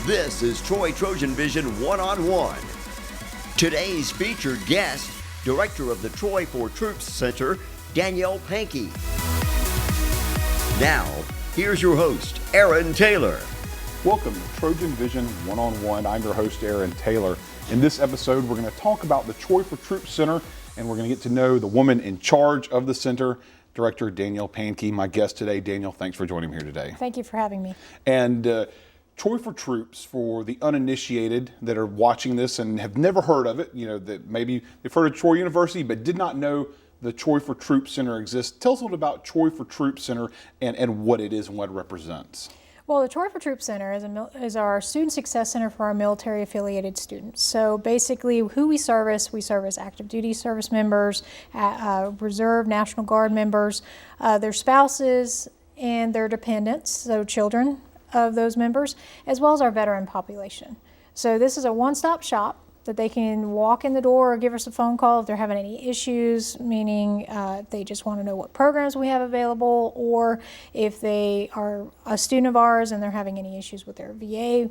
This is TrojanVision One-on-One. Today's featured guest, Director of the Troy for Troops Center, Danielle Pankey. Now, here's your host, Aaron Taylor. Welcome to TrojanVision One-on-One. I'm your host, Aaron Taylor. In this episode, we're going to talk about the Troy for Troops Center, and we're going to get to know the woman in charge of the center, Director Danielle Pankey. My guest today, Danielle, thanks for joining me here today. Thank you for having me. And Troy for Troops, for the uninitiated that are watching this and have never heard of it, that maybe they've heard of Troy University but did not know the Troy for Troops Center exists. Tell us a little about Troy for Troops Center and what it is and what it represents. Well, the Troy for Troops Center is our student success center for our military affiliated students. So basically who we service active duty service members, reserve National Guard members, their spouses and their dependents, so children of those members, as well as our veteran population. So this is a one-stop shop that they can walk in the door or give us a phone call if they're having any issues, meaning if they just want to know what programs we have available, or if they are a student of ours and they're having any issues with their VA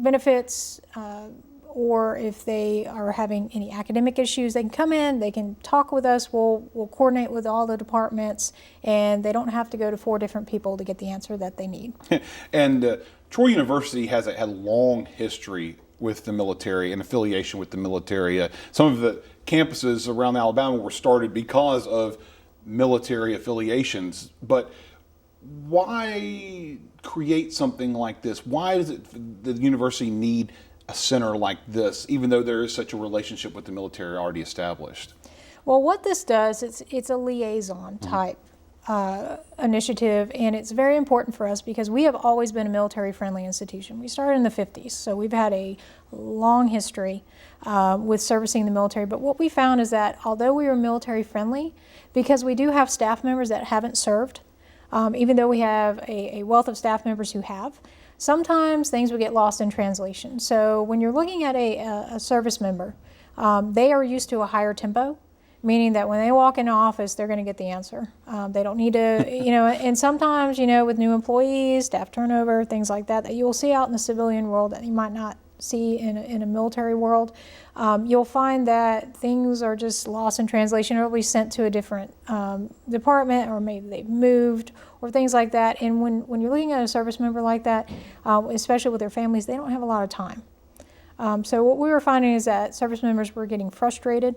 benefits, or if they are having any academic issues, they can come in, they can talk with us, we'll coordinate with all the departments, and they don't have to go to 4 different people to get the answer that they need. And Troy University has had a long history with the military and affiliation with the military. Some of the campuses around Alabama were started because of military affiliations, but why create something like this? Why does the university need a center like this, even though there is such a relationship with the military already established? Well, what this does, it's a liaison type initiative, and it's very important for us because we have always been a military-friendly institution. We started in the 50s, so we've had a long history with servicing the military. But what we found is that although we were military-friendly, because we do have staff members that haven't served, even though we have a wealth of staff members who have, sometimes things would get lost in translation. So when you're looking at a service member, they are used to a higher tempo, meaning that when they walk in the office, they're going to get the answer. They don't need to, and sometimes, with new employees, staff turnover, things like that you'll see out in the civilian world that you might not see in a military world, you'll find that things are just lost in translation, or will be sent to a different department, or maybe they've moved, or things like that. And when you're looking at a service member like that, especially with their families, they don't have a lot of time. So what we were finding is that service members were getting frustrated.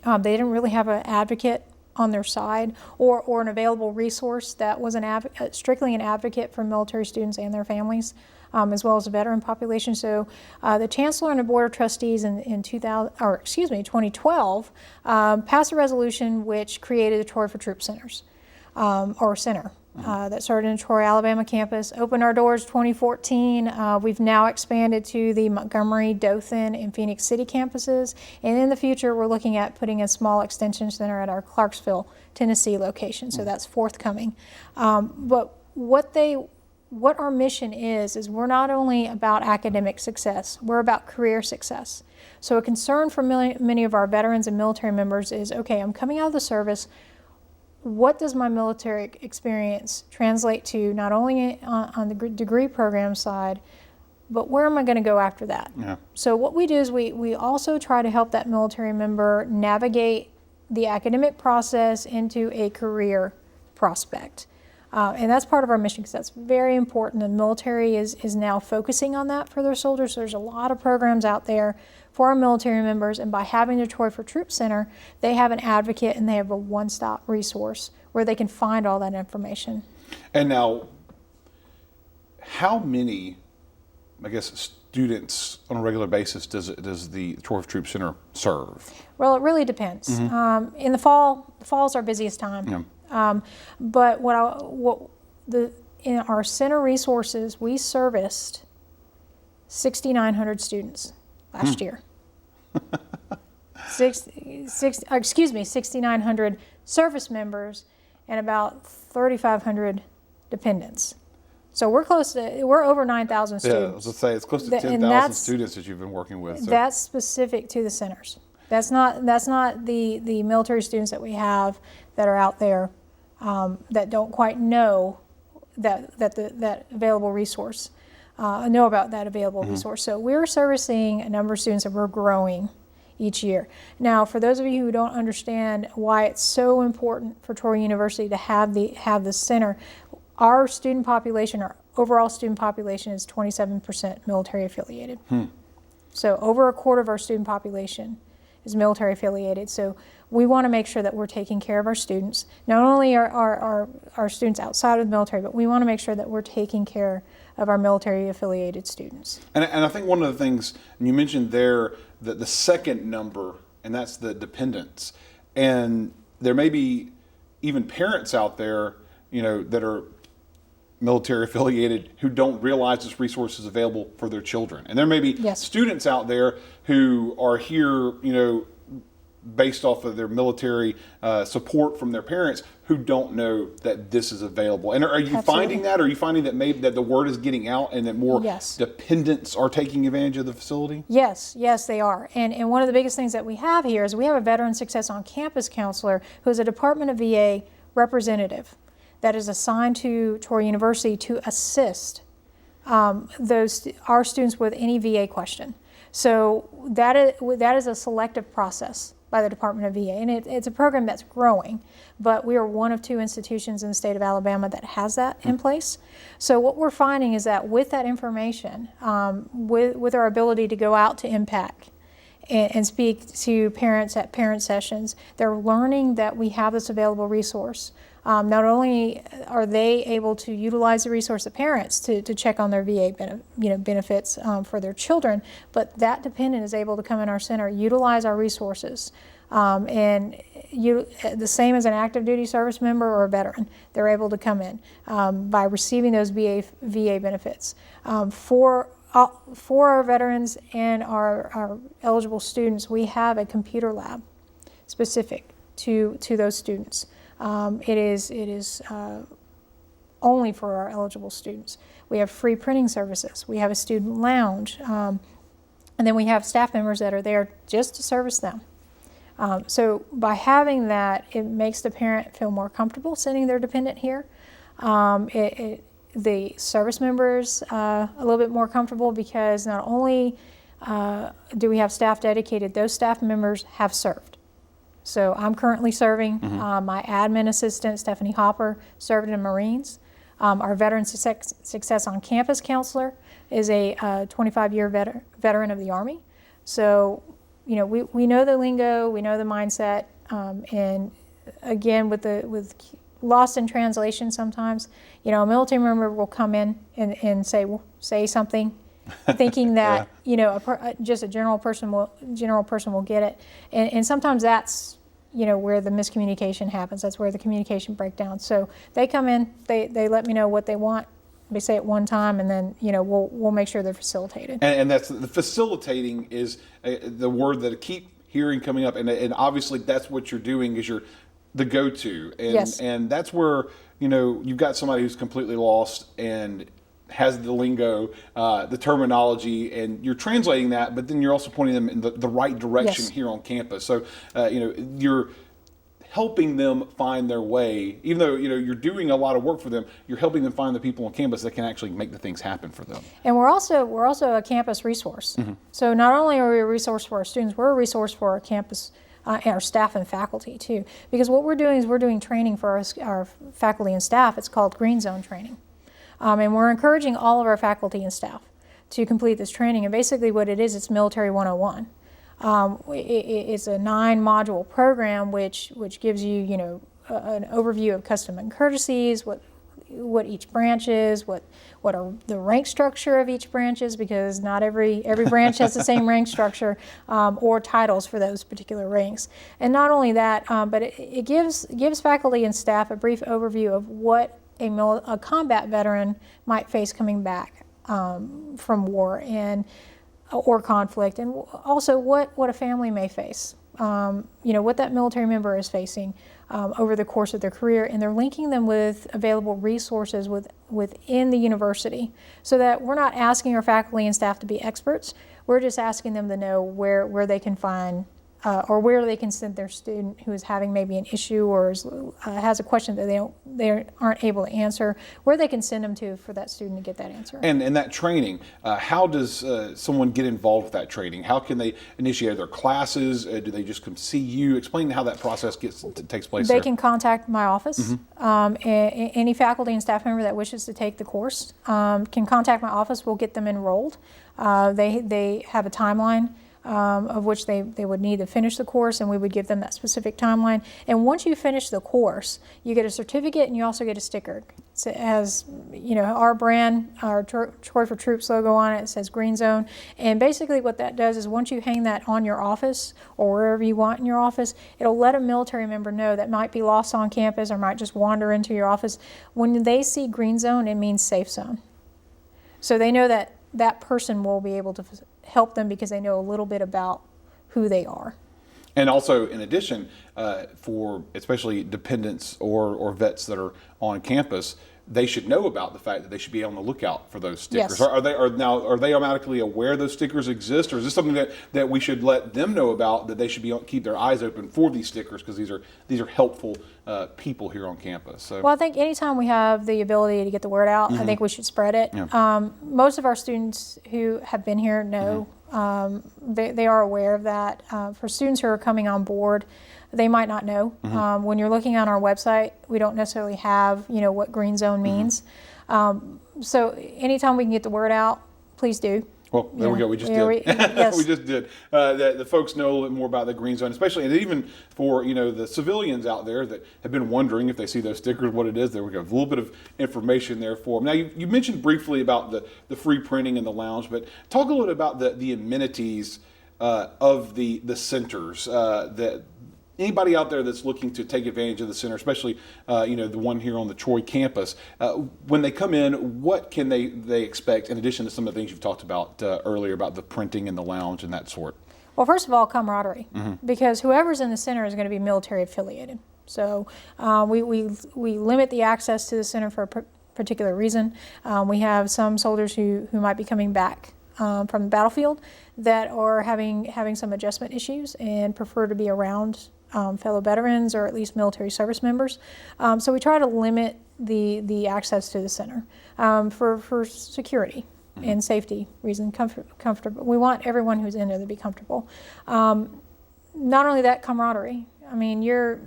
They didn't really have an advocate on their side, or an available resource that was strictly an advocate for military students and their families, as well as the veteran population. So the Chancellor and the Board of Trustees in 2012 passed a resolution which created the Troy for Troops Centers, center. That started in Troy, Alabama campus, opened our doors 2014. We've now expanded to the Montgomery, Dothan, and Phoenix City campuses. And in the future, we're looking at putting a small extension center at our Clarksville, Tennessee location. So that's forthcoming. But what our mission is we're not only about academic success, we're about career success. So a concern for many of our veterans and military members is, okay, I'm coming out of the service. What does my military experience translate to, not only on the degree program side, but where am I going to go after that? Yeah. So what we do is we also try to help that military member navigate the academic process into a career prospect. And that's part of our mission, because that's very important. The military is now focusing on that for their soldiers. So there's a lot of programs out there for our military members, and by having the Troy for Troops Center, they have an advocate and they have a one-stop resource where they can find all that information. And now, how many, students on a regular basis does the Troy for Troops Center serve? Well, it really depends. Mm-hmm. In the fall is our busiest time. Yeah. But in our center resources, we serviced 6,900 students last year. 6,900 service members and about 3,500 dependents. So we're over 9,000 students. Yeah, I was going to say, it's close to 10,000 students that you've been working with. So. That's specific to the centers. That's not the military students that we have that are out there that don't quite know that available resource. know about that available resource. So we're servicing a number of students and we're growing each year. Now, for those of you who don't understand why it's so important for Troy University to have the center, our student population, our overall student population is 27% military affiliated. So over a quarter of our student population is military affiliated. So we want to make sure that we're taking care of our students. Not only our students outside of the military, but we want to make sure that we're taking care of our military affiliated students. And I think one of the things, and you mentioned there that the second number, and that's the dependents. And there may be even parents out there, that are military affiliated who don't realize this resource is available for their children. And there may be students out there who are here, based off of their military support from their parents who don't know that this is available. And are you finding that? Are you finding that maybe that the word is getting out and that more dependents are taking advantage of the facility? Yes, they are. And one of the biggest things that we have here is we have a Veteran Success on Campus counselor who is a Department of VA representative that is assigned to Troy University to assist our students with any VA question. So that is a selective process by the Department of VA, and it's a program that's growing, but we are one of 2 institutions in the state of Alabama that has that in place. So what we're finding is that with that information, with our ability to go out to impact and speak to parents at parent sessions, they're learning that we have this available resource. Not only are they able to utilize the resource of parents to check on their VA benefits for their children, but that dependent is able to come in our center, utilize our resources, and the same as an active duty service member or a veteran, they're able to come in by receiving those VA benefits. For our veterans and our eligible students, we have a computer lab specific to those students. It is only for our eligible students. We have free printing services. We have a student lounge. And then we have staff members that are there just to service them. So by having that, it makes the parent feel more comfortable sending their dependent here. The service members a little bit more comfortable because not only do we have staff dedicated, those staff members have served. So I'm currently serving. My admin assistant, Stephanie Hopper, served in the Marines. Our Veteran Success on Campus counselor is a 25-year veteran of the Army. So, we know the lingo, we know the mindset, and again, with lost in translation sometimes, a military member will come in and say something, thinking that just a general person will get it, and sometimes that's where the miscommunication happens. That's where the communication breakdown. So they come in, they let me know what they want. They say it one time, and then we'll make sure they're facilitated. And that's the facilitating is the word that I keep hearing coming up, and obviously that's what you're doing is you're the go-to, and that's where you've got somebody who's completely lost and has the lingo, the terminology, and you're translating that, but then you're also pointing them in the right direction here on campus. So you're helping them find their way, even though you're doing a lot of work for them. You're helping them find the people on campus that can actually make the things happen for them. And we're also a campus resource. So not only are we a resource for our students, we're a resource for our campus and our staff and faculty too. Because what we're doing is we're doing training for our faculty and staff. It's called Green Zone training, and we're encouraging all of our faculty and staff to complete this training. And basically, what it is, it's Military 101. It's a 9-module program which gives you an overview of custom and courtesies, what each branch is, what are the rank structure of each branch is, because not every branch has the same rank structure or titles for those particular ranks. And not only that, but it gives faculty and staff a brief overview of what a combat veteran might face coming back from war or conflict, and also what a family may face, what that military member is facing over the course of their career, and they're linking them with available resources within the university, so that we're not asking our faculty and staff to be experts. We're just asking them to know where they can find or where they can send their student who is having maybe an issue or has a question that they aren't able to answer, where they can send them to for that student to get that answer. And that training, how does someone get involved with that training? How can they initiate their classes? Do they just come see you? Explain how that process takes place. They can contact my office. Any faculty and staff member that wishes to take the course can contact my office. We'll get them enrolled. They have a timeline of which they would need to finish the course, and we would give them that specific timeline. And once you finish the course, you get a certificate and you also get a sticker. It has, our brand, our Troy for Troops logo on it. It says Green Zone. And basically what that does is once you hang that on your office or wherever you want in your office, it'll let a military member know that might be lost on campus or might just wander into your office. When they see Green Zone, it means safe zone. So they know that that person will be able to help them because they know a little bit about who they are. And also, in addition, for especially dependents or vets that are on campus, they should know about the fact that they should be on the lookout for those stickers. Yes. Are they automatically aware those stickers exist, or is this something that we should let them know about, that they should keep their eyes open for these stickers because these are helpful people here on campus? So. Well, I think anytime we have the ability to get the word out, I think we should spread it. Yeah. Most of our students who have been here know. They are aware of that. For students who are coming on board, they might not know. When you're looking on our website, we don't necessarily have, what Green Zone means. So anytime we can get the word out, please do. Well, there we go. We just did. Yes. We just did. The folks know a little bit more about the Green Zone, especially, and even for the civilians out there that have been wondering if they see those stickers, what it is. There we go. A little bit of information there for them. Now, you mentioned briefly about the free printing in the lounge, but talk a little bit about the amenities of the centers that. Anybody out there that's looking to take advantage of the center, especially the one here on the Troy campus, when they come in, what can they expect in addition to some of the things you've talked about earlier about the printing and the lounge and that sort? Well, first of all, camaraderie, because whoever's in the center is going to be military affiliated. So we limit the access to the center for a particular reason. We have some soldiers who might be coming back from the battlefield that are having some adjustment issues and prefer to be around fellow veterans or at least military service members. So we try to limit the access to the center for security and safety reason, comfortable. We want everyone who's in there to be comfortable. Not only that, camaraderie. I mean, you're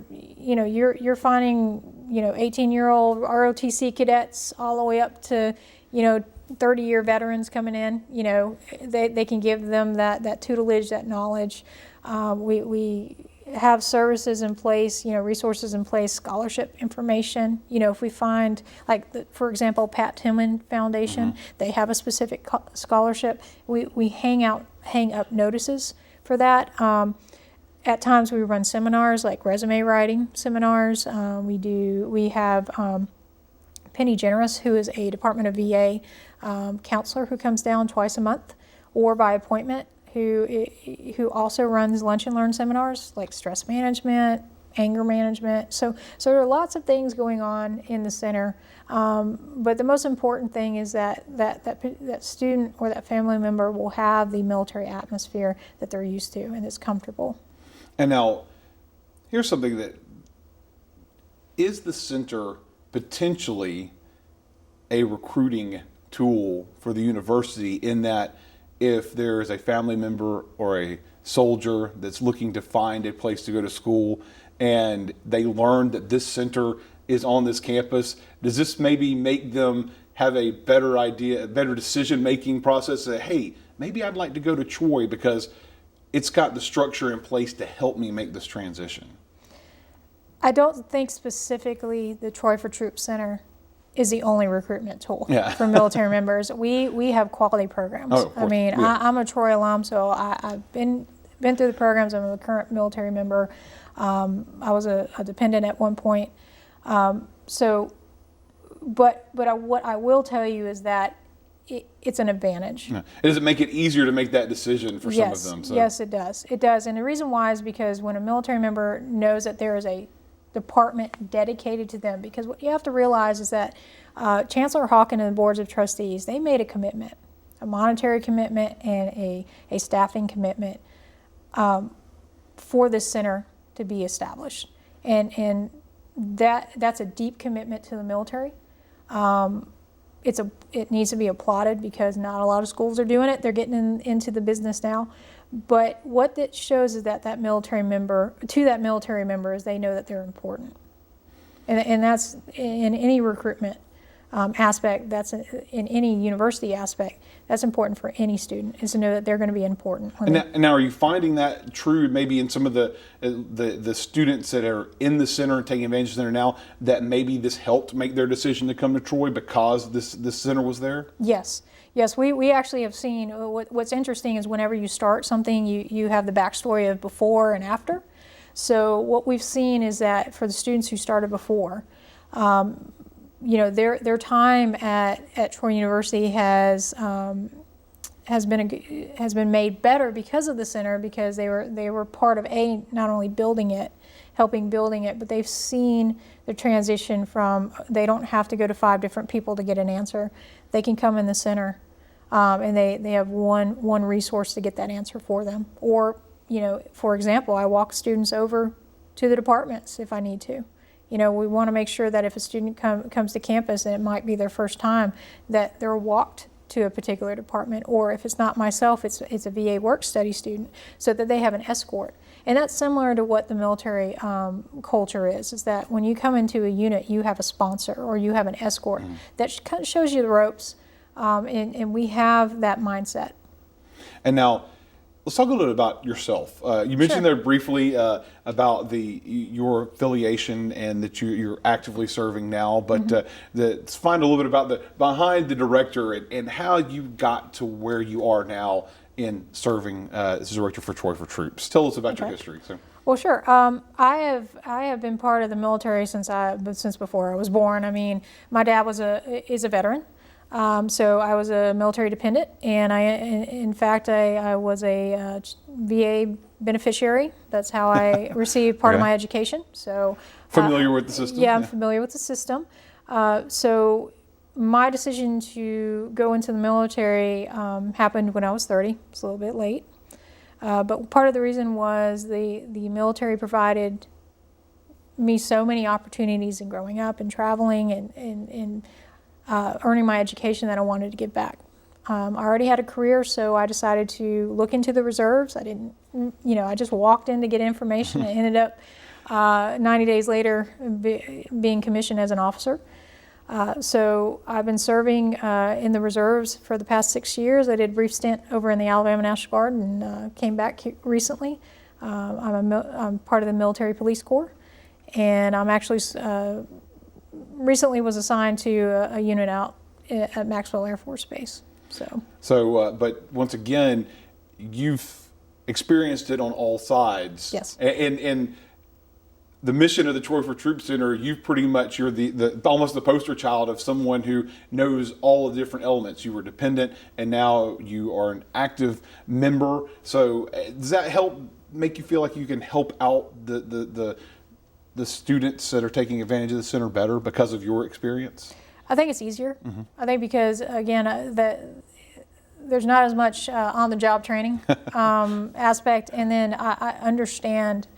finding 18-year-old ROTC cadets all the way up to 30-year veterans coming in. They can give them that tutelage, that knowledge. We have services in place, resources in place, scholarship information. If we find, for example, Pat Tillman Foundation, they have a specific scholarship. We hang up notices for that. At times we run seminars like resume writing seminars. We have Penny Generous, who is a Department of VA counselor who comes down twice a month or by appointment, who also runs lunch and learn seminars like stress management, anger management. So there are lots of things going on in the center. But the most important thing is that student or that family member will have the military atmosphere that they're used to and is comfortable. And now, here's something that is the center potentially a recruiting tool for the university, in that if there is a family member or a soldier that's looking to find a place to go to school and they learn that this center is on this campus, does this maybe make them have a better idea, a better decision-making process? Say, hey, maybe I'd like to go to Troy because it's got the structure in place to help me make this transition. I don't think specifically the Troy for Troops Center is the only recruitment tool for military members. We have quality programs. Oh, of course. I mean, Yeah. I'm a Troy alum, so I've been through the programs. I'm a current military member. I was a dependent at one point. What I will tell you is that it's an advantage. Yeah. Does it make it easier to make that decision for some of them? So. Yes, it does. It does. And the reason why is because when a military member knows that there is a department dedicated to them, because what you have to realize is that Chancellor Hawken and the boards of trustees, they made a commitment, a monetary commitment and a staffing commitment. for this center to be established. And that's a deep commitment to the military. It needs to be applauded because not a lot of schools are doing it. They're getting into the business now. But what that shows is that military member, is they know that they're important. And that's in any recruitment aspect, that's in any university aspect, that's important for any student, is to know that they're going to be important. And now, are you finding that true maybe in some of the students that are in the center and taking advantage of the center now, that maybe this helped make their decision to come to Troy because this center was there? Yes. Yes, we actually have seen, what's interesting is whenever you start something, you have the backstory of before and after. So what we've seen is that for the students who started before, their time at Troy University has been made better because of the center, because they were part of not only helping building it, but they've seen the transition from, they don't have to go to 5 different people to get an answer. They can come in the center, and they have one resource to get that answer for them. Or, for example, I walk students over to the departments if I need to. We want to make sure that if a student comes to campus and it might be their first time, that they're walked to a particular department, or if it's not myself, it's a VA work study student, so that they have an escort. And that's similar to what the military culture is that when you come into a unit, you have a sponsor or you have an escort that kind of shows you the ropes, and we have that mindset. And now, let's talk a little bit about yourself. You mentioned there briefly about your affiliation and that you're actively serving now, but let's find a little bit about behind the director and how you got to where you are now in serving as director for Troy for Troops. Tell us about your history. So. Well, sure. I have been part of the military since before I was born. I mean, my dad is a veteran. So I was a military dependent, and in fact, I was a VA beneficiary. That's how I received part of my education. So familiar with the system? Yeah, I'm familiar with the system. So my decision to go into the military happened when I was 30. It's a little bit late. But part of the reason was the military provided me so many opportunities in growing up and traveling and earning my education that I wanted to give back. I already had a career, so I decided to look into the reserves. I didn't, I just walked in to get information and ended up 90 days later being commissioned as an officer. So I've been serving in the reserves for the past 6 years. I did a brief stint over in the Alabama National Guard and came back recently. I'm part of the Military Police Corps, and I'm actually recently was assigned to a unit out at Maxwell Air Force Base. So, but once again, you've experienced it on all sides. Yes. And the mission of the Troy for Troops Center, you're the almost the poster child of someone who knows all the different elements. You were dependent, and now you are an active member. So, does that make you feel like you can help out the students that are taking advantage of the center better because of your experience? I think it's easier. I think because, again, there's not as much on-the-job training aspect, and then I understand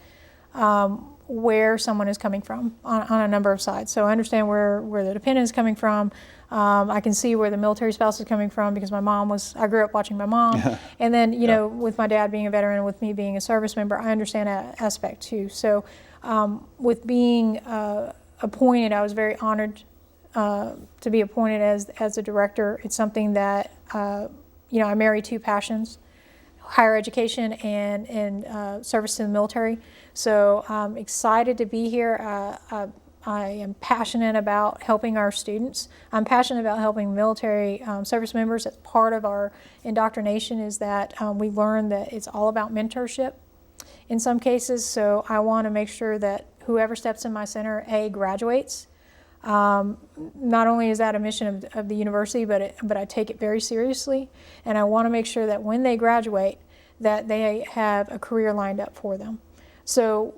where someone is coming from on a number of sides. So I understand where the dependent is coming from. I can see where the military spouse is coming from because I grew up watching my mom. And then, with my dad being a veteran, with me being a service member, I understand that aspect too. So with being appointed, I was very honored to be appointed as a director. It's something that, I marry 2 passions: higher education and service to the military. So I'm excited to be here. I am passionate about helping our students. I'm passionate about helping military service members. That's part of our indoctrination, is that we learn that it's all about mentorship in some cases. So I want to make sure that whoever steps in my center, graduates. Not only is that a mission of the university, but I take it very seriously, and I want to make sure that when they graduate, that they have a career lined up for them. So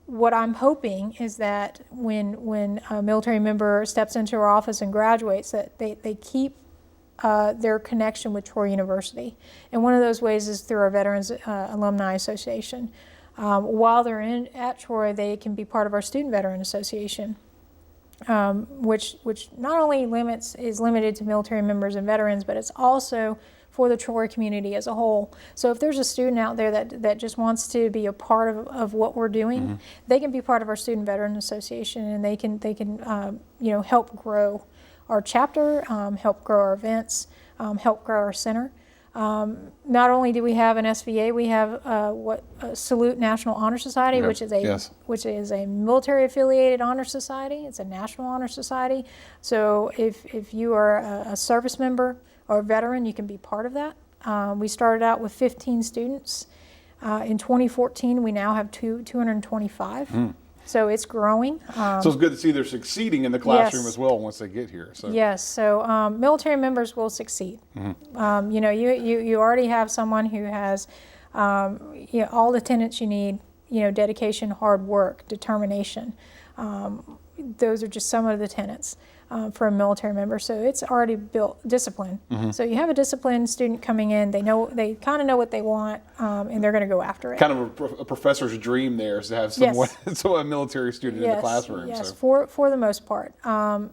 what I'm hoping is that when a military member steps into our office and graduates, that they keep their connection with Troy University. And one of those ways is through our Veterans Alumni Association. While they're at Troy, they can be part of our Student Veteran Association, which not only is limited to military members and veterans, but it's also for the Troy community as a whole. So if there's a student out there that just wants to be a part of what we're doing, they can be part of our Student Veteran Association, and they can help grow our chapter, help grow our events, help grow our center. Not only do we have an SVA, we have Salute National Honor Society, Okay. which is a military affiliated honor society. It's a national honor society. So if you are a service member or a veteran, you can be part of that. We started out with 15 students. In 2014, we now have 225. So it's growing. So it's good to see they're succeeding in the classroom as well once they get here. So. Yes. So military members will succeed. You already have someone who has all the tenets you need. Dedication, hard work, determination. Those are just some of the tenets for a military member. So it's already built discipline. So you have a disciplined student coming in. They kind of know what they want, and they're going to go after it. Kind of a professor's dream there is to have someone, so a military student in the classroom. Yes, so. for the most part.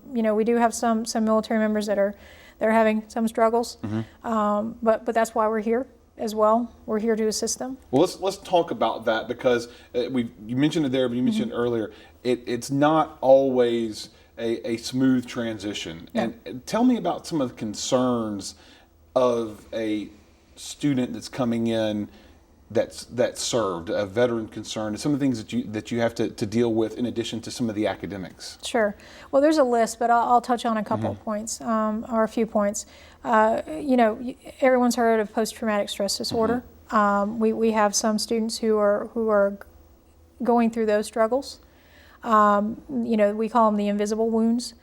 We do have some military members that are having some struggles, but that's why we're here as well. We're here to assist them. Well, let's talk about that, because you mentioned it there, but you mentioned it earlier. It's not always a smooth transition. No. And tell me about some of the concerns of a student that's coming in that's served, a veteran concern, and some of the things that you have to deal with in addition to some of the academics. Sure. Well, there's a list, but I'll touch on a couple of points, or a few points. Everyone's heard of post-traumatic stress disorder. We have some students who are going through those struggles. We call them the invisible wounds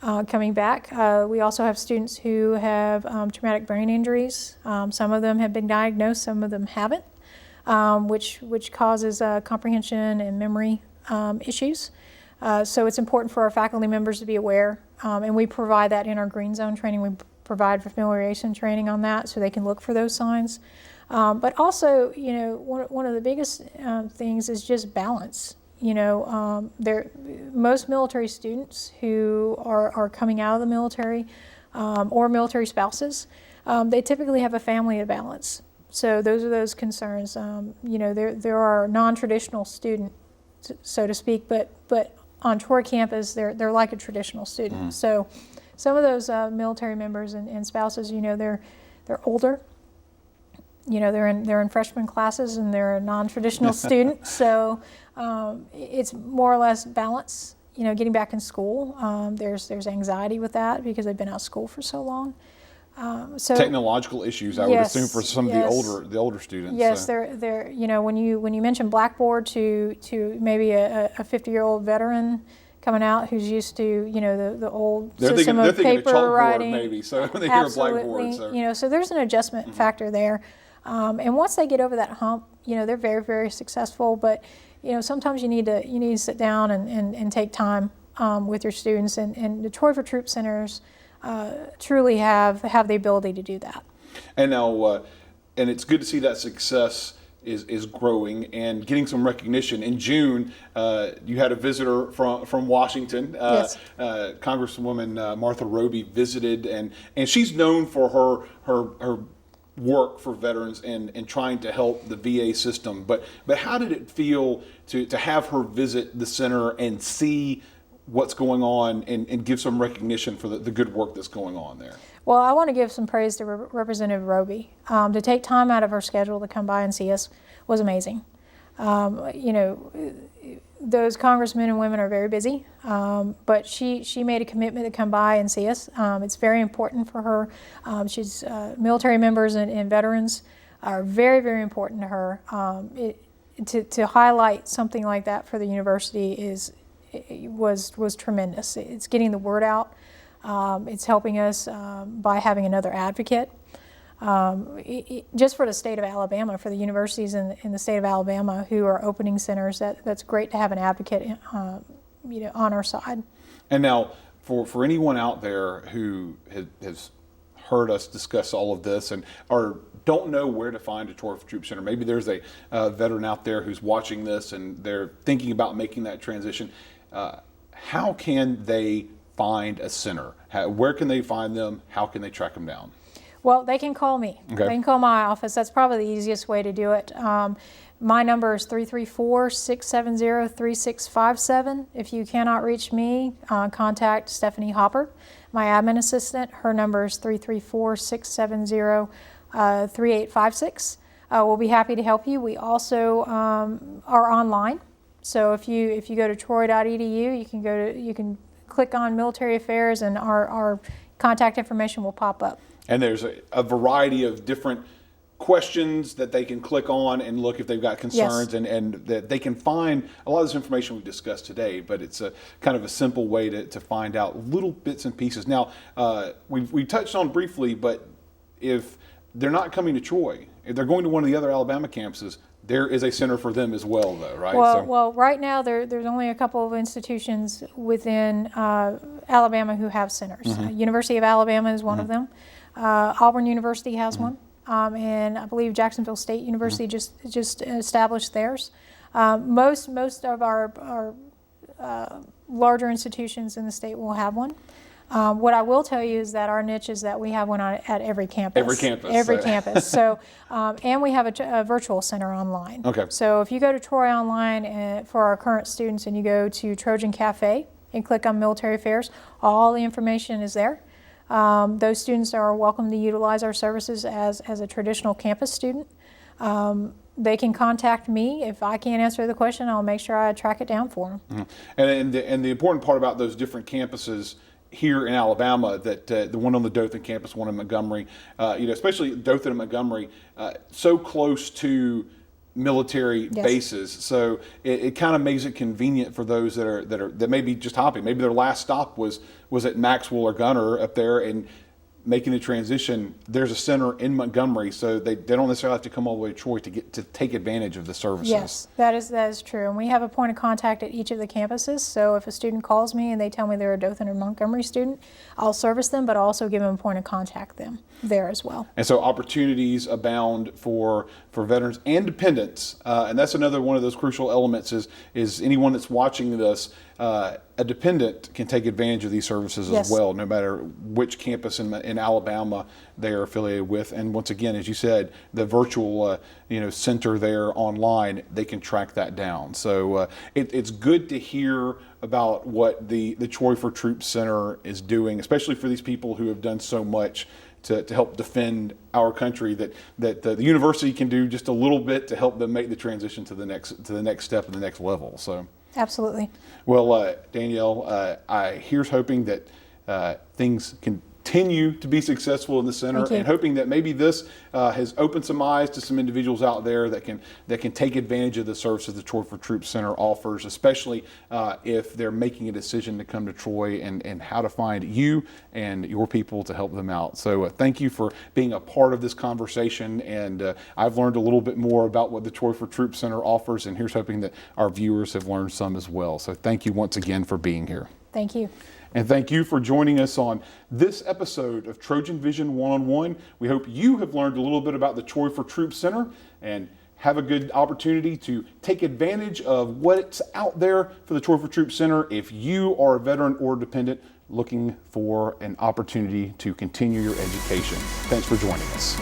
coming back. We also have students who have traumatic brain injuries. Some of them have been diagnosed, some of them haven't, which causes comprehension and memory issues. So it's important for our faculty members to be aware, and we provide that in our green zone training. We provide familiarization training on that so they can look for those signs. But also, one of the biggest things is just balance. Most military students who are coming out of the military or military spouses, they typically have a family to balance. So those are those concerns. There are non-traditional students, so to speak, but on Troy campus, they're like a traditional student. So some of those military members and spouses, they're older. They're in freshman classes and they're a non-traditional student. So it's more or less balance. Getting back in school. There's anxiety with that because they've been out of school for so long. So technological issues, I would assume, for some of the older students. Yes, they're when you mention Blackboard to maybe a 50-year-old veteran coming out who's used to the old system of paper writing, maybe. So when they hear a Blackboard, so there's an adjustment factor there. And once they get over that hump, they're very, very successful. But sometimes you need to sit down and take time with your students. And the Troy for Troops centers truly have the ability to do that. And now, and it's good to see that success is growing and getting some recognition. In June, you had a visitor from Washington. Yes. Congresswoman Martha Roby visited, and she's known for her work for veterans and trying to help the VA system. But how did it feel to have her visit the center and see what's going on and give some recognition for the good work that's going on there? Well, I want to give some praise to Representative Roby. To take time out of her schedule to come by and see us was amazing. Those congressmen and women are very busy, but she made a commitment to come by and see us. It's very important for her. She's military members and veterans are very, very important to her. To highlight something like that for the university was tremendous. It's getting the word out. It's helping us by having another advocate. Just for the state of Alabama, for the universities in the state of Alabama who are opening centers, that's great to have an advocate on our side. And now, for anyone out there who has heard us discuss all of this and don't know where to find a Troy for Troops Center. Maybe there's a veteran out there who's watching this and they're thinking about making that transition. How can they find a center? Where can they find them? How can they track them down? Well, they can call me. Okay. They can call my office. That's probably the easiest way to do it. My number is 334-670-3657. If you cannot reach me, contact Stephanie Hopper, my admin assistant. Her number is 334-670-3856. We'll be happy to help you. We also are online. So if you go to troy.edu, you can click on Military Affairs, and our contact information will pop up. And there's a variety of different questions that they can click on and look if they've got concerns. Yes. and that they can find a lot of this information we've discussed today, but it's a kind of a simple way to find out little bits and pieces. Now, we touched on briefly, but if they're not coming to Troy, if they're going to one of the other Alabama campuses, there is a center for them as well, though, right? Well, right now there's only a couple of institutions within Alabama who have centers. University of Alabama is one of them. Auburn University has one, and I believe Jacksonville State University just established theirs. Most of our larger institutions in the state will have one. What I will tell you is that our niche is that we have one at every campus. Every campus. So, and we have a virtual center online. Okay. So if you go to Troy online for our current students, and you go to Trojan Cafe and click on Military Affairs, all the information is there. Those students are welcome to utilize our services as a traditional campus student. They can contact me. If I can't answer the question, I'll make sure I track it down for them. And the important part about those different campuses here in Alabama, that the one on the Dothan campus, one in Montgomery, especially Dothan and Montgomery, so close to military bases, so it kind of makes it convenient for those that may be just hopping. Maybe their last stop was at Maxwell or Gunner up there, and making the transition. There's a center in Montgomery, so they don't necessarily have to come all the way to Troy to take advantage of the services. Yes, that is true, and we have a point of contact at each of the campuses. So if a student calls me and they tell me they're a Dothan or Montgomery student, I'll service them, but also give them a point of contact them there as well. And so opportunities abound for veterans and dependents, and that's another one of those crucial elements. Is anyone that's watching this, a dependent can take advantage of these services as well, no matter which campus in Alabama they are affiliated with. And once again, as you said, the virtual center there online, they can track that down. So it's good to hear about what the Troy for Troops Center is doing, especially for these people who have done so much to help defend our country, that the university can do just a little bit to help them make the transition to the next step and the next level. So absolutely. Well, Danielle, here's hoping that things continue to be successful in the center, and hoping that maybe this has opened some eyes to some individuals out there that can take advantage of the services the Troy for Troops Center offers, especially if they're making a decision to come to Troy, and how to find you and your people to help them out. So thank you for being a part of this conversation, and I've learned a little bit more about what the Troy for Troops Center offers, and here's hoping that our viewers have learned some as well. So thank you once again for being here. Thank you. And thank you for joining us on this episode of Trojan Vision One-on-One. We hope you have learned a little bit about the Troy for Troops Center and have a good opportunity to take advantage of what's out there for the Troy for Troops Center if you are a veteran or dependent looking for an opportunity to continue your education. Thanks for joining us.